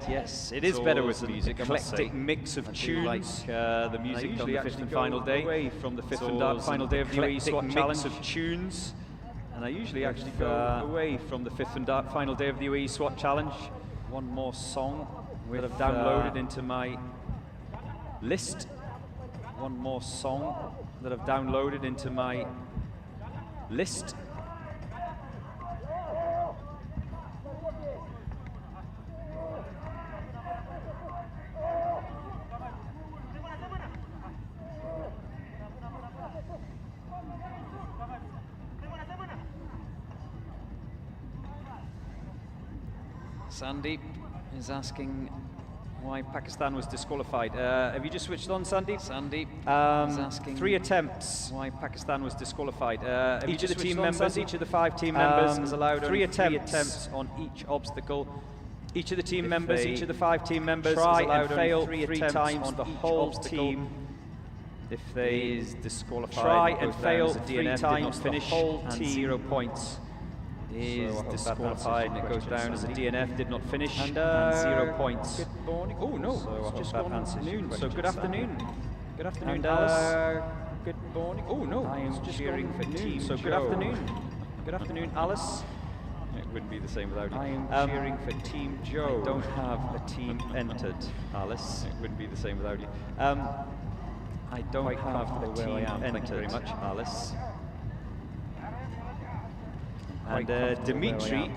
Yes, it is better with music. Eclectic mix of tunes. Like the music on the fifth and final day. Away from the fifth and final day of the UAE SWAT Challenge of tunes. And I usually actually go away from the fifth and final day of the UAE SWAT Challenge. One more song that I've downloaded into my list. One more song that I've downloaded into my list. Sandeep is asking why Pakistan was disqualified. Have you just switched on, Sandeep? Sandeep is asking 3 attempts why Pakistan was disqualified. Each of the team members, each of the 5 team members is allowed 3 attempts on each obstacle. Each of the team members, each of the 5 team members try and fail 3 times on the whole team. If they is disqualified, try and fail 3 times the whole team. 0 points. Is disqualified and it goes down as a DNF, did not finish, and 0 points. Good morning. Oh no, so it's just gone afternoon. So good afternoon. Good afternoon, Alice. Good morning. Oh no, I am cheering for Team. So good afternoon. Good afternoon, Alice. It wouldn't be the same without you. I am cheering for Team Joe. I don't have a team entered, Alice. It wouldn't be the same without you. I don't have a team entered. Thank you very much, Alice. And Dimitri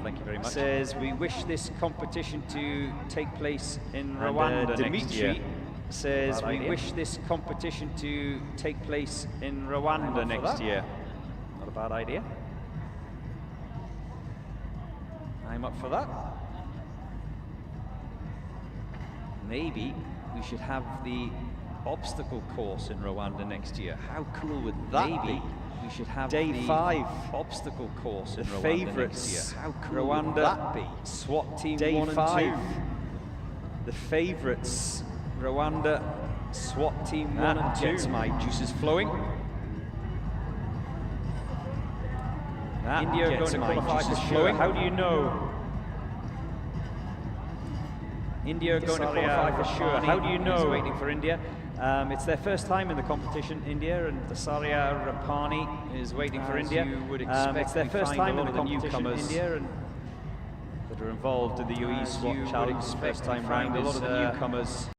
says, we wish this competition to take place in Rwanda next year. Says, we wish this competition to take place in Rwanda next year. Not a bad idea. I'm up for that. Maybe we should have the obstacle course in Rwanda next year. How cool would that be? We should have Day 5 obstacle course in Rwanda favourites next year. How cool Rwanda would that be? SWAT Team Day 1 5. And 2. The favourites, Rwanda SWAT Team 1 and 2. Gets my juices flowing. That India are going to qualify for sure. How do you know? India are going to qualify for sure. How do you know? Waiting for India. It's their first time in the competition, India, and Dasaria Rapani is waiting for India. You would expect it's their first time in the competition, India, and that are involved in the UAE SWAT Challenge. First time round, a lot of the newcomers.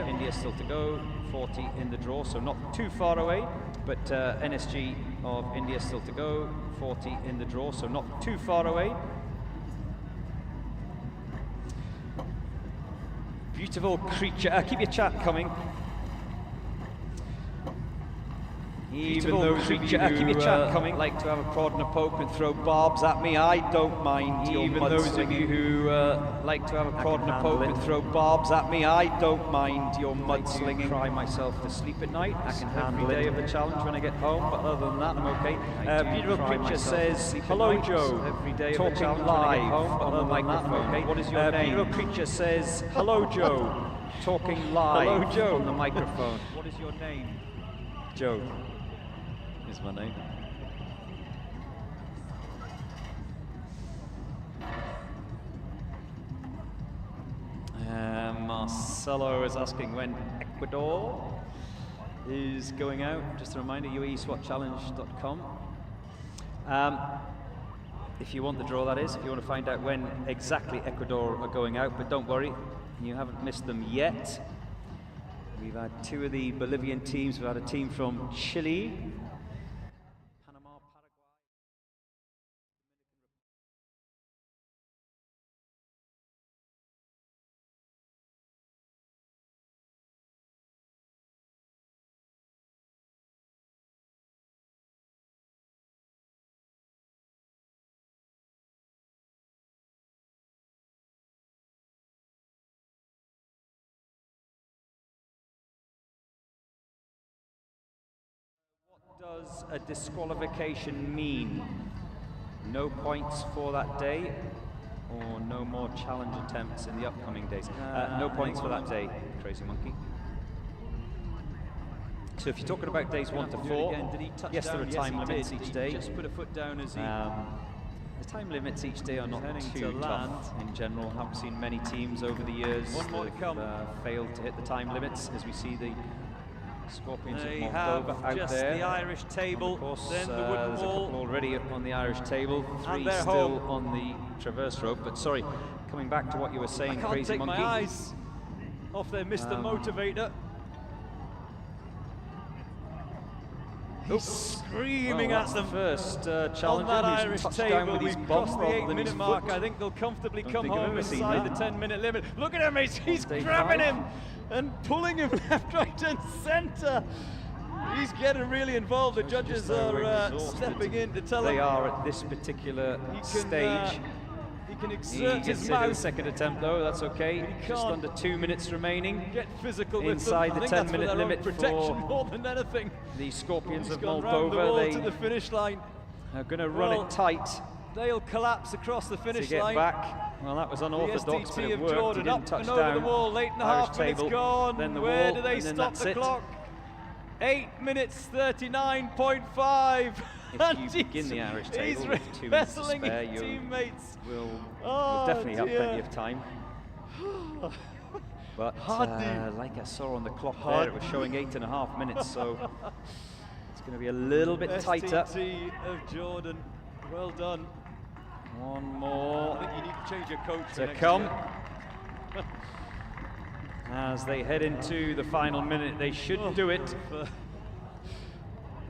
India still to go, 40 in the draw, so not too far away, but NSG of India still to go, 40 in the draw, so not too far away. Beautiful creature, keep your chat coming. Even those creature, keep your chat coming. Like to have a prod and a poke and throw barbs at me, I don't mind. Even those of you who like to have a prod and a poke and throw barbs at me, I don't mind your mudslinging. Cry myself to sleep at night. I can handle every day of the challenge when I get home, but other than that, I'm okay. Beautiful creature says, hello Joe. Every day of the challenge when I get home, but other than that, I'm okay. What is your name? Beautiful creature says, hello Joe. Talking live. Hello Joe. On the microphone. What is your name? Joe. Is my name. Marcelo is asking when Ecuador is going out. Just a reminder, UAESWATchallenge.com. If you want the draw, that is, if you want to find out when exactly Ecuador are going out, but don't worry, you haven't missed them yet. We've had 2 of the Bolivian teams. We've had a team from Chile, Does a disqualification mean? No points for that day, or no more challenge attempts in the upcoming days? No points for that day, Crazy Monkey. So if you're talking about days 1 to 4, yes, there are time limits each day. Just put a foot down as he... the time limits each day are not too tough in general. Haven't seen many teams over the years that have failed to hit the time limits, as we see the Scorpions of Moldova out just there. The Irish table, of course, then the wooden there's wall. a couple already on the Irish table, 3 still home. on the traverse rope. But sorry, coming back to what you were saying, Crazy Monkey. I can't take my eyes off there, Mr. Motivator. He's screaming at them. First challenger on that Irish table table. With We've bum crossed the 8-minute mark. I think they'll comfortably come home inside the 10-minute limit. Look at him, he's grabbing him and pulling him left, right and centre. He's getting really involved. The judges are stepping in to tell him. They are at this particular stage. He can exert his mouth. The second attempt though, that's okay. Just under 2 minutes remaining. Get physical with inside them. the 10-minute limit protection more than anything. The Scorpions of Moldova. They to the finish line. Are going to run it tight. They'll collapse across the finish to get line. back. Well, that was unorthodox, but it worked. Jordan, he didn't touch and down. over the wall, 8.5 minutes gone. Then the Where wall, do they stop the clock? 8 minutes 39.5. If you begin the Irish table with 2 minutes to spare, you will definitely have plenty of time. But like I saw on the clock there, it was showing 8.5 minutes, so it's going to be a little bit tighter. STT of Jordan, well done. One more. I think you need to change your coach to come. As they head into the final minute, they should do it.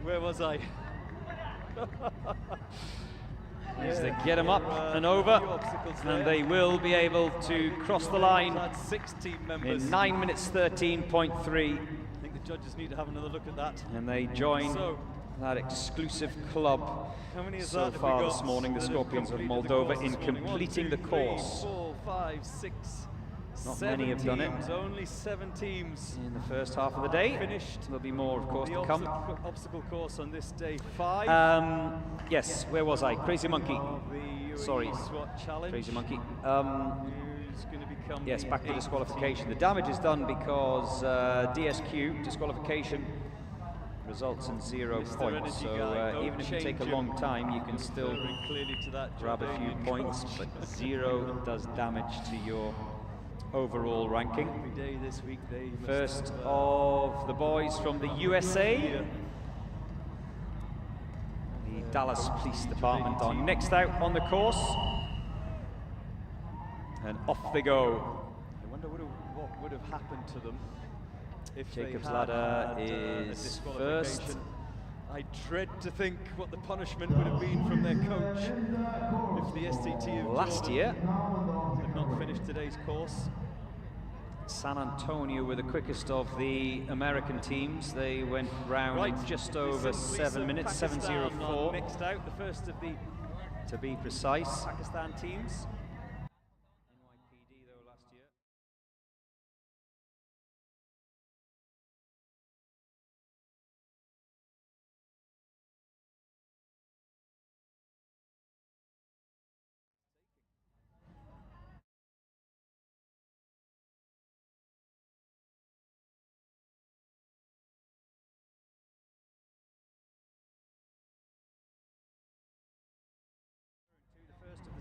Where was I? As they get them up and over, and they will be able to cross the line in 9 minutes 13.3. I think the judges need to have another look at that. And they join that exclusive club so far this morning, the Scorpions of Moldova, in completing the course. 4, 5, 6, Not many have done it. Only 7 teams in the first half of the day. Finished. There'll be more, of course, to come. Obstacle course on this day 5. Yes, where was I? Crazy Monkey. Sorry, Swat challenge. Crazy Monkey. Who's going to become yes, back to disqualification. The damage is done because DSQ, disqualification, results in 0 points. So even if you take a long time, you can still grab a few points, but 0 does damage to your overall ranking. First of the boys from the USA, the Dallas Police Department are next out on the course, and off they go. I wonder what would have happened to them if Jacob's Ladder is first. I dread to think what the punishment would have been from their coach if the STT of last year had not finished today's course. San Antonio were the quickest of the American teams. They went round in just over 7 minutes, 7:04. Mixed out, the first of the, to be precise, Pakistan teams. NYPD though last year.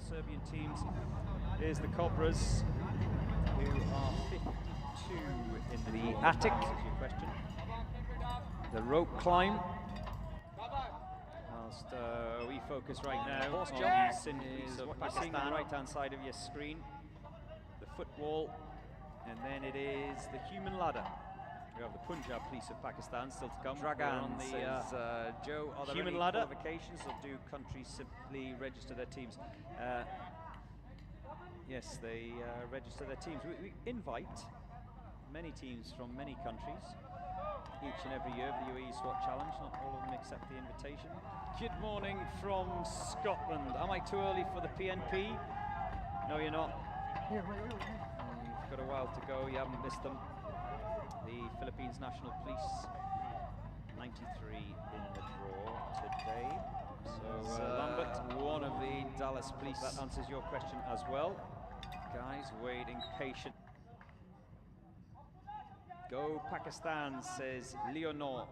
Serbian teams. Here's the Cobras, who are 52 in the attic. Question. The rope climb. Whilst we focus right now horse on jump the sceneries of Pakistan, on the right-hand side of your screen, the footwall, and then it is the human ladder. We have the Punjab Police of Pakistan still to come. Dragan says, Joe, are there human any ladder qualifications, or do countries simply register their teams? Yes, they register their teams. We invite many teams from many countries each and every year of the UAE SWAT Challenge. Not all of them accept the invitation. Good morning from Scotland. Am I too early for the PNP? No, you're not. You've got a while to go. You haven't missed them. The Philippines National Police 93 in the draw today. So Lambert, one of the Dallas Police. That answers your question as well. Guys waiting patient. Go Pakistan, says Leonor.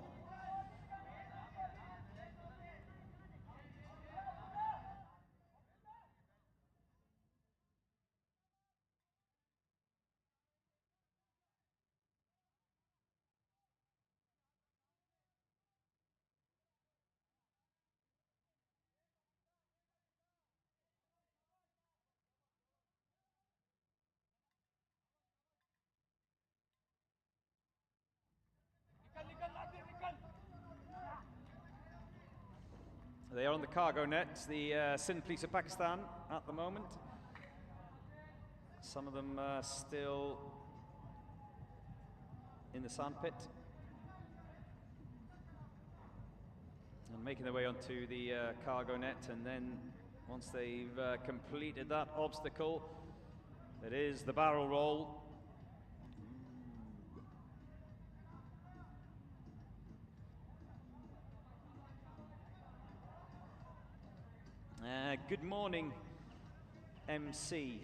They are on the cargo net, the Sindh Police of Pakistan at the moment. Some of them still in the sandpit. And making their way onto the cargo net, and then once they've completed that obstacle, it is the barrel roll. Good morning, MC.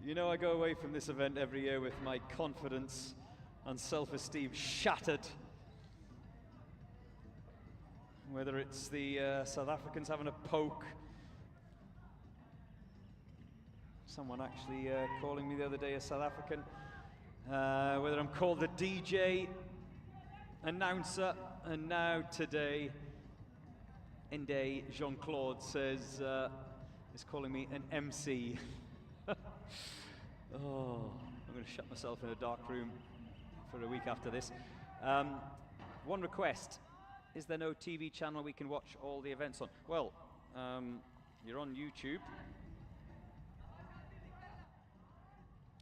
You know, I go away from this event every year with my confidence and self-esteem shattered. Whether it's the South Africans having a poke. Someone actually calling me the other day a South African. Whether I'm called a DJ, announcer, and now today, Inde Jean-Claude says, is calling me an MC. Oh, I'm going to shut myself in a dark room for a week after this. One request, is there no TV channel we can watch all the events on? Well, you're on YouTube.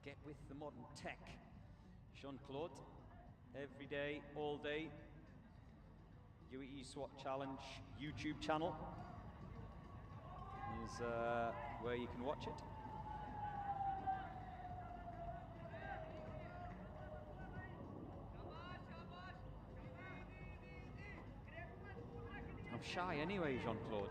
Get with the modern tech. Jean-Claude, every day, all day. UAE SWAT Challenge YouTube channel is where you can watch it. I'm shy anyway, Jean-Claude.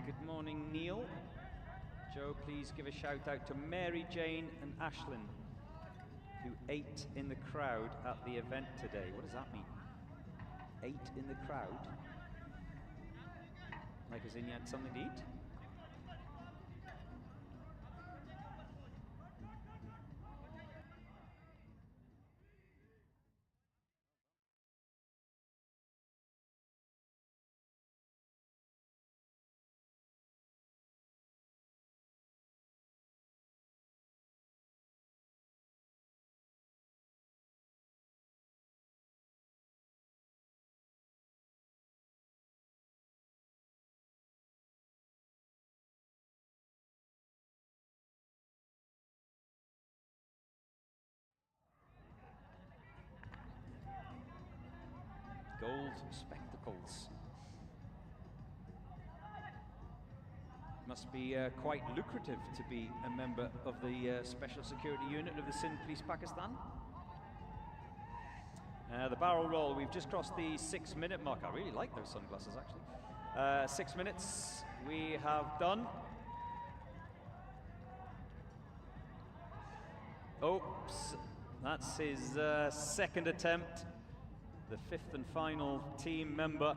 Good morning, Neil. Joe, please give a shout out to Mary Jane and Ashlyn, who ate in the crowd at the event today. What does that mean? Ate in the crowd? Like as in you had something to eat? Gold spectacles. Must be quite lucrative to be a member of the Special Security Unit of the Sindh Police Pakistan. The barrel roll, we've just crossed the 6-minute mark. I really like those sunglasses, actually. 6 minutes we have done. Oops, that's his second attempt. The fifth and final team member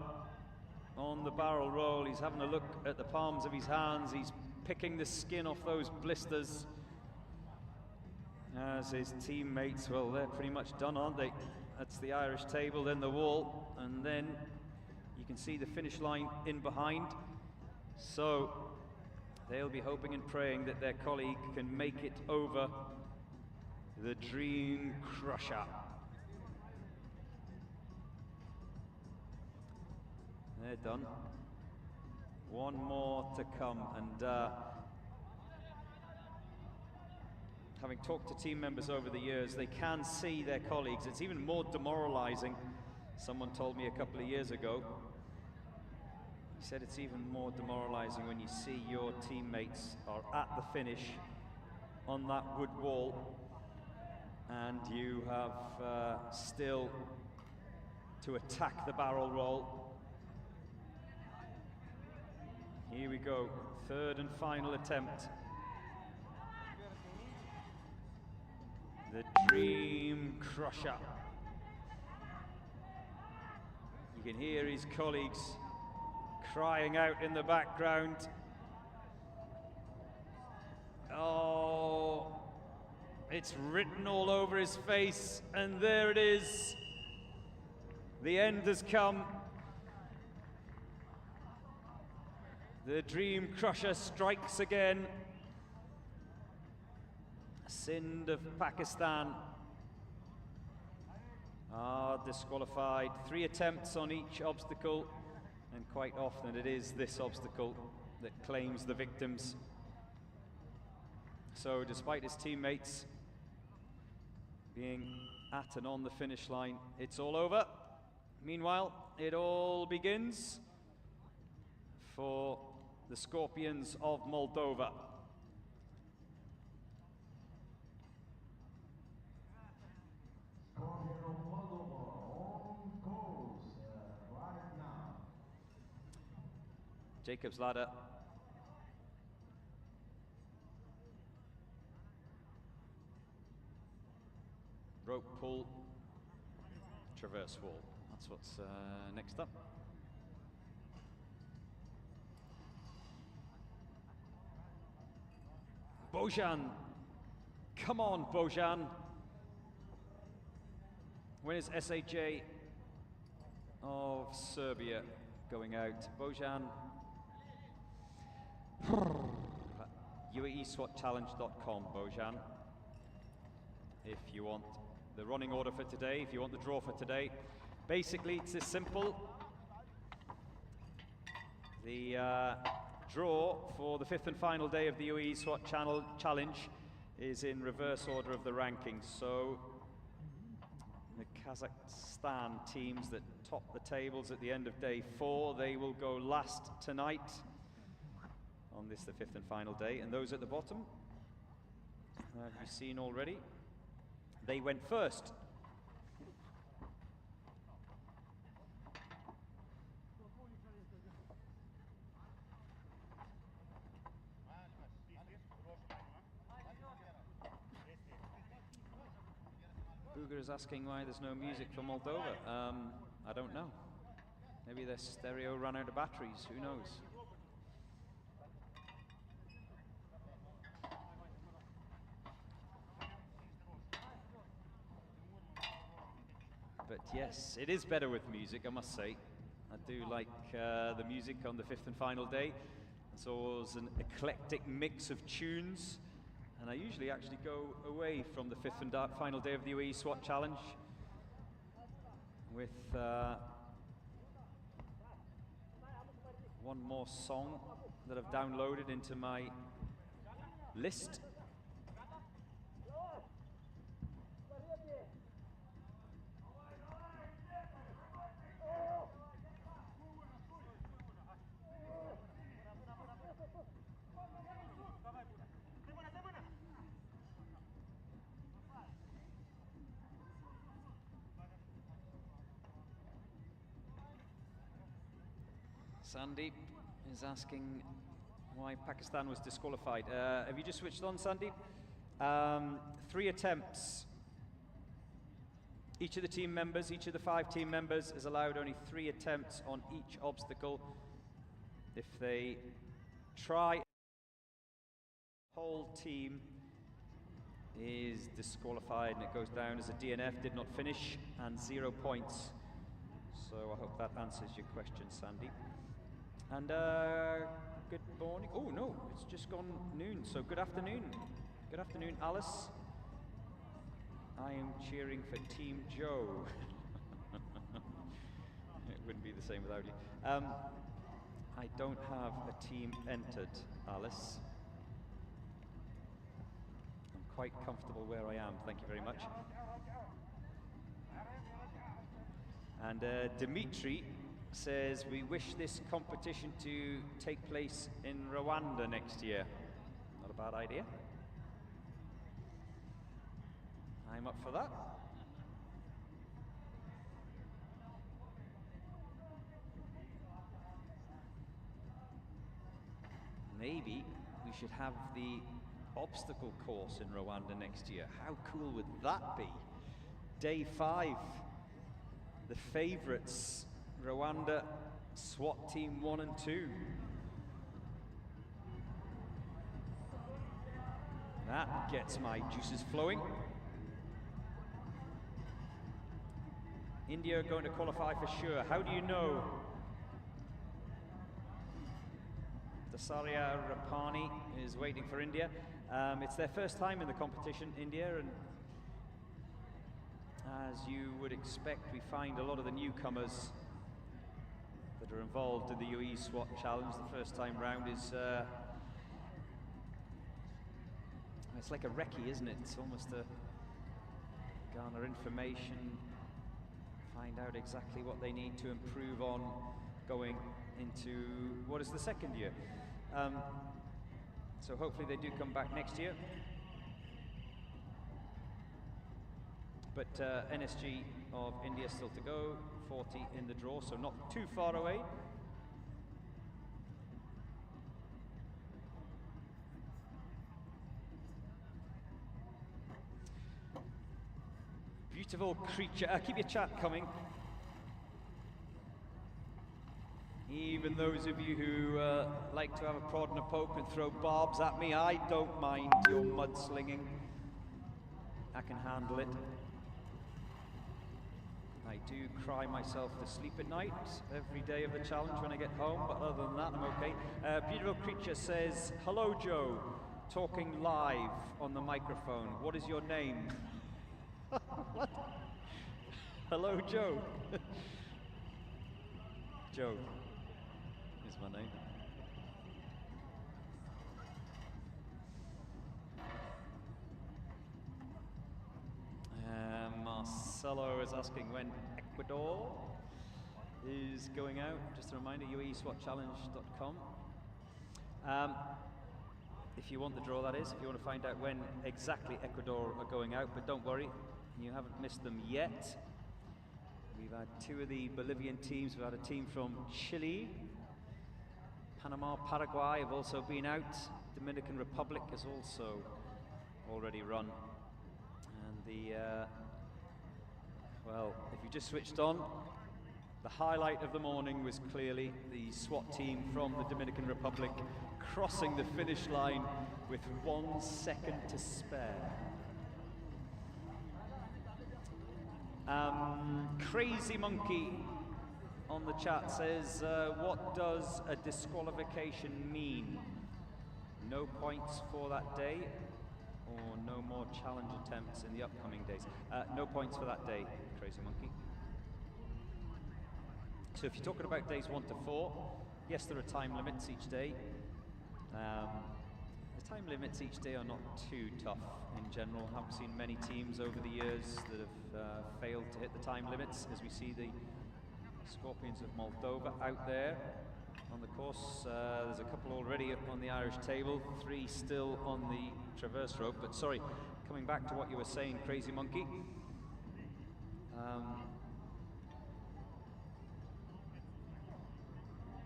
on the barrel roll. He's having a look at the palms of his hands. He's picking the skin off those blisters. As his teammates, well, they're pretty much done, aren't they? That's the Irish table, then the wall, and then you can see the finish line in behind. So they'll be hoping and praying that their colleague can make it over the Dream Crusher. They're done. One more to come, and having talked to team members over the years, they can see their colleagues. It's even more demoralizing, someone told me a couple of years ago, He said it's even more demoralizing when you see your teammates are at the finish on that wood wall and you have still to attack the barrel roll. Here we go, third and final attempt. The Dream Crusher. You can hear his colleagues crying out in the background. Oh, it's written all over his face, and there it is. The end has come. The Dream Crusher strikes again. Sindh of Pakistan are disqualified. 3 attempts on each obstacle, and quite often it is this obstacle that claims the victims. So despite his teammates being at and on the finish line, it's all over. Meanwhile, it all begins for the Scorpions of Moldova. Jacob's ladder. Rope pull, traverse wall. That's what's next up. Bojan. Come on, Bojan. When is SHA of Serbia going out? Bojan. UAESwatChallenge.com, Bojan. If you want the running order for today, if you want the draw for today. Basically, it's this simple. The draw for the 5th and final day of the UAE SWAT Challenge is in reverse order of the rankings. So the Kazakhstan teams that top the tables at the end of day 4, they will go last tonight on this, the 5th and final day. And those at the bottom, have you seen already? They went first. Booger is asking why there's no music for Moldova. I don't know. Maybe their stereo ran out of batteries, who knows? But yes, it is better with music, I must say. I do like the music on the 5th and final day. It's always an eclectic mix of tunes. And I usually actually go away from the 5th and final day of the UAE SWAT Challenge with one more song that I've downloaded into my list. Sandeep is asking why Pakistan was disqualified. Have you just switched on, Sandeep? 3 attempts. Each of the team members, each of the 5 team members is allowed only 3 attempts on each obstacle. If they try, the whole team is disqualified and it goes down as a DNF, did not finish, and 0 points. So I hope that answers your question, Sandeep. And good morning. Oh no, it's just gone noon, so good afternoon. Good afternoon, Alice. I am cheering for Team Joe. It wouldn't be the same without you. I don't have a team entered, Alice. I'm quite comfortable where I am, thank you very much. And Dimitri says, we wish this competition to take place in Rwanda next year. Not a bad idea. I'm up for that. Maybe we should have the obstacle course in Rwanda next year. How cool would that be? Day 5, the favorites, Rwanda, SWAT team 1 and 2. That gets my juices flowing. India are going to qualify for sure. How do you know? Dasaria Rapani is waiting for India. It's their first time in the competition, India, and as you would expect, we find a lot of the newcomers that are involved in the UAE SWAT Challenge the first time round is it's like a recce, isn't it? It's almost a garner information, find out exactly what they need to improve on going into what is the second year. So hopefully they do come back next year. But NSG of India still to go, 40 in the draw, so not too far away. Beautiful creature. Keep your chat coming. Even those of you who like to have a prod and a poke and throw barbs at me, I don't mind your mudslinging. I can handle it. I do cry myself to sleep at night every day of the challenge when I get home, but other than that, I'm okay. Beautiful creature says, hello Joe, talking live on the microphone. What is your name? What? Hello Joe. Joe is my name. Marcelo is asking when Ecuador is going out. Just a reminder, uaeswatchallenge.com. If you want the draw, that is, if you want to find out when exactly Ecuador are going out, but don't worry, you haven't missed them yet. We've had 2 of the Bolivian teams. We've had a team from Chile, Panama, Paraguay have also been out. Dominican Republic has also already run. And the, well, if you just switched on, the highlight of the morning was clearly the SWAT team from the Dominican Republic crossing the finish line with 1 second to spare. Crazy Monkey on the chat says, what does a disqualification mean? No points for that day, or no more challenge attempts in the upcoming days? No points for that day, Crazy Monkey. So if you're talking about days 1 to 4, yes, there are time limits each day. The time limits each day are not too tough in general. I haven't seen many teams over the years that have failed to hit the time limits, as we see the Scorpions of Moldova out there on the course. There's a couple already on the Irish table, 3 still on the traverse rope. But sorry, coming back to what you were saying, Crazy Monkey.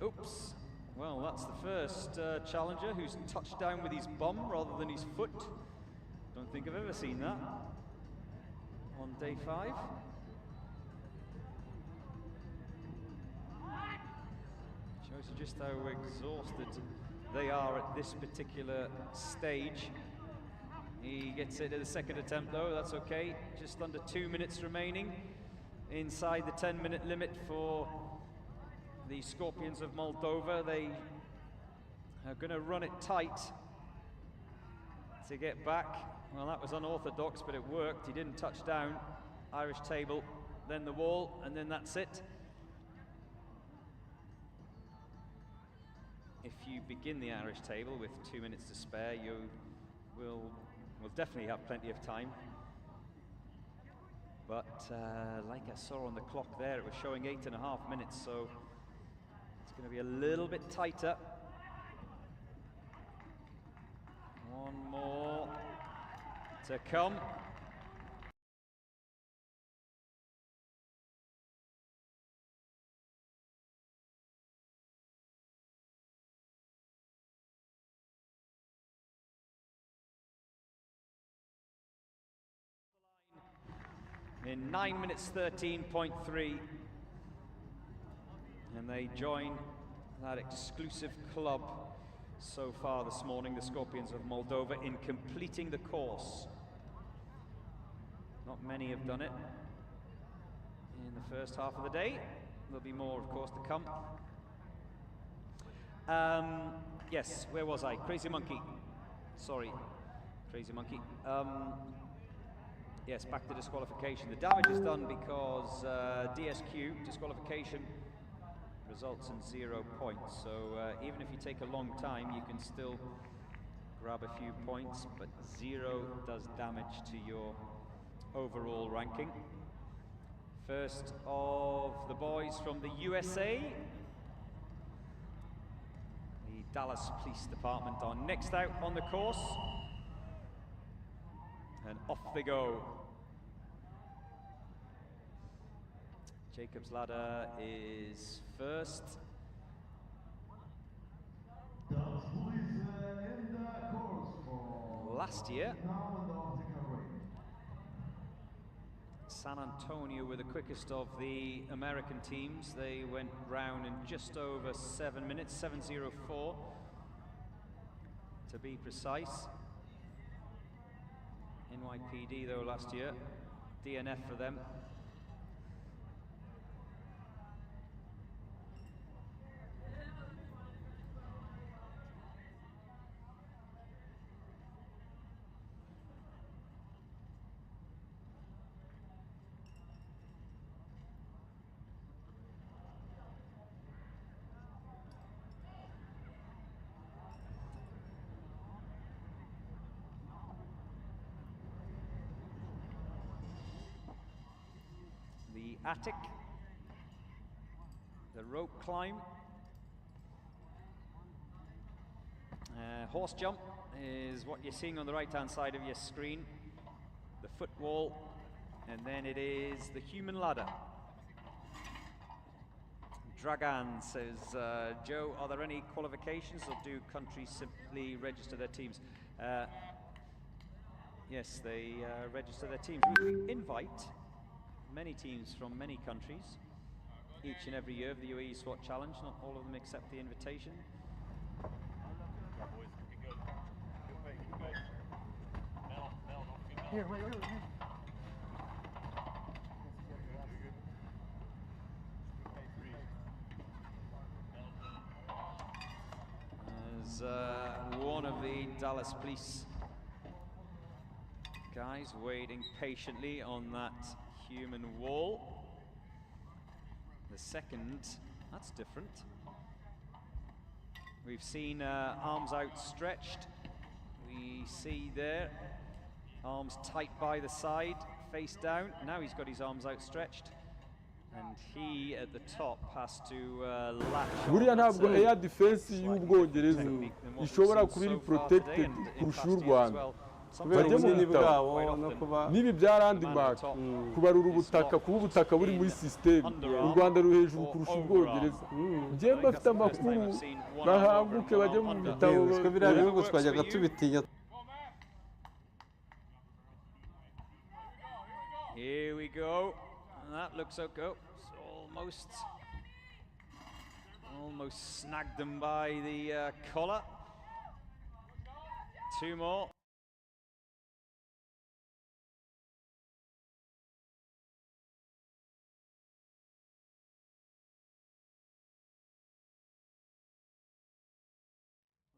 Oops. Well, that's the first challenger who's touched down with his bum rather than his foot. Don't think I've ever seen that on day 5. Shows you just how exhausted they are at this particular stage. He gets it at the second attempt though, that's okay. Just under 2 minutes remaining inside the 10-minute limit for the Scorpions of Moldova. They are going to run it tight to get back. Well, that was unorthodox, but it worked. He didn't touch down. Irish table, then the wall, and then that's it. If you begin the Irish table with 2 minutes to spare, you will definitely have plenty of time. But like I saw on the clock there, it was showing 8.5 minutes, so going to be a little bit tighter. One more to come. In 9 minutes 13.3, and they join that exclusive club so far this morning, the Scorpions of Moldova, in completing the course. Not many have done it in the first half of the day. There'll be more, of course, to come. Yes, where was I? Crazy Monkey. Sorry, Crazy Monkey. Yes, back to disqualification. The damage is done because DSQ, disqualification, results in 0 points. So even if you take a long time, you can still grab a few points, but 0 does damage to your overall ranking. First of the boys from the USA, the Dallas Police Department are next out on the course. And off they go. Jacob's Ladder is first. Last year, San Antonio were the quickest of the American teams. They went round in just over 7 minutes, 7:04 to be precise. NYPD though last year, DNF for them. The attic, the rope climb, horse jump is what you're seeing on the right-hand side of your screen, the foot wall, and then it is the human ladder. Dragan says, Joe, are there any qualifications or do countries simply register their teams? Yes, they register their teams. We invite many teams from many countries each and every year of the UAE Swat Challenge. Not all of them accept the invitation. Here, wait. As one of the Dallas Police guys waiting patiently on that human wall. The second, that's different. We've seen arms outstretched. We see there, arms tight by the side, face down. Now he's got his arms outstretched. And he, at the top, has to latch on. Buriya ntabwo air defense y'Ubwongereza ishobora kuba iri protected kurusha y'u Rwanda. Bajye mu bitabo n'ibi bya landmark kubarura ubutaka, kuba ubutaka buri muri system. U Rwanda ruri hejuru kurusha Ubwongereza. Njye bafite amakuru bahambuke bajye mu bitabo. Twe biriya bihugu twajyaga tubitinya. Here we go. That looks okay. It's almost snagged them by the collar. Two more.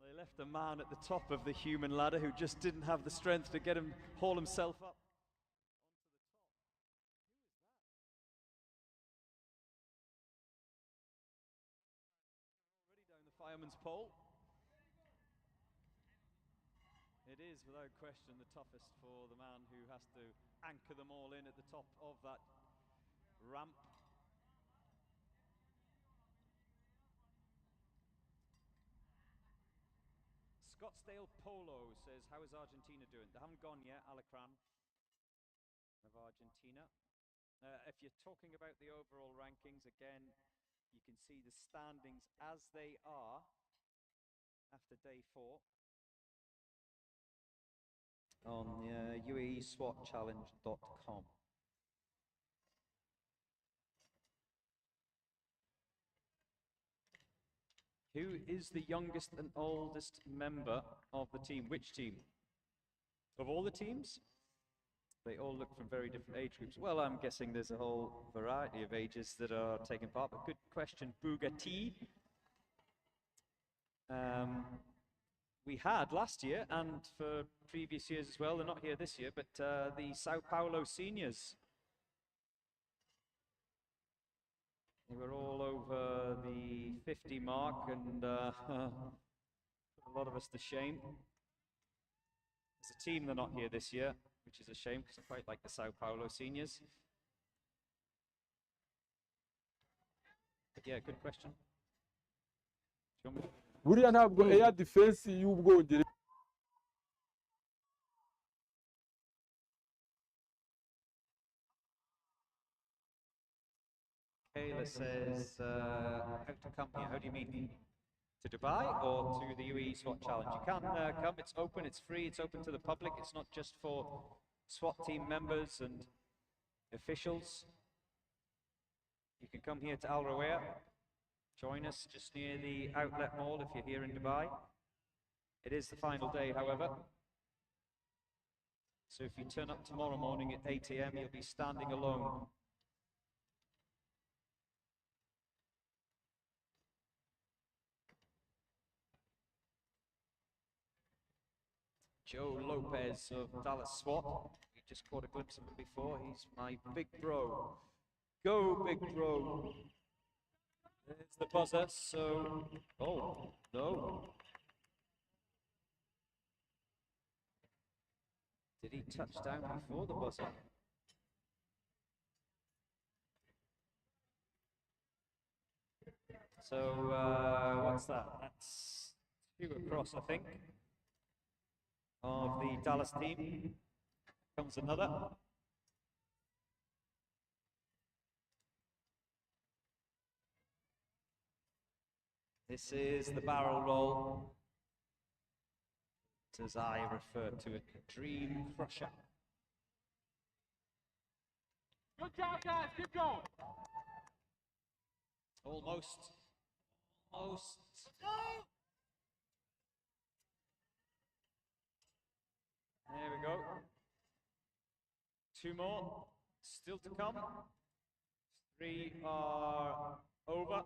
They left a man at the top of the human ladder who just didn't have the strength to haul himself up. Fireman's pole. It is without question the toughest for the man who has to anchor them all in at the top of that ramp. Scottsdale Polo says, how is Argentina doing? They haven't gone yet, Alacran of Argentina. If you're talking about the overall rankings, again, you can see the standings as they are after day 4 on UAESwatChallenge.com. Who is the youngest and oldest member of the team? Which team? Of all the teams? They all look from very different age groups. Well, I'm guessing there's a whole variety of ages that are taking part, but good question, Bugatti. We had last year, and for previous years as well, they're not here this year, but the Sao Paulo seniors. They were all over the 50 mark, and a lot of us to shame. As a team, they're not here this year, which is a shame, because I quite like the Sao Paulo seniors. But yeah, good question. buriya ntabwo air defense y'Ubwongereza. Kayla says, how to come here? How do you mean? To Dubai or to the UAE SWAT Challenge? You can come, it's open, it's free, it's open to the public. It's not just for SWAT team members and officials. You can come here to Al Rawaya, join us just near the outlet mall if you're here in Dubai. It is the final day, however. So if you turn up tomorrow morning at 8 AM, you'll be standing alone. Joe Lopez of Dallas SWAT. We just caught a glimpse of him before. He's my big bro. Go, big bro. There's the buzzer, so... Oh, no. Did he touch down before the buzzer? So, what's that? That's 2 across, I think, of the Dallas team. Comes another. This is the barrel roll, as I refer to it, Dream Crusher. Good job, guys. Keep going. Almost. Almost. There we go. 2 more. Still to come. 3 are over.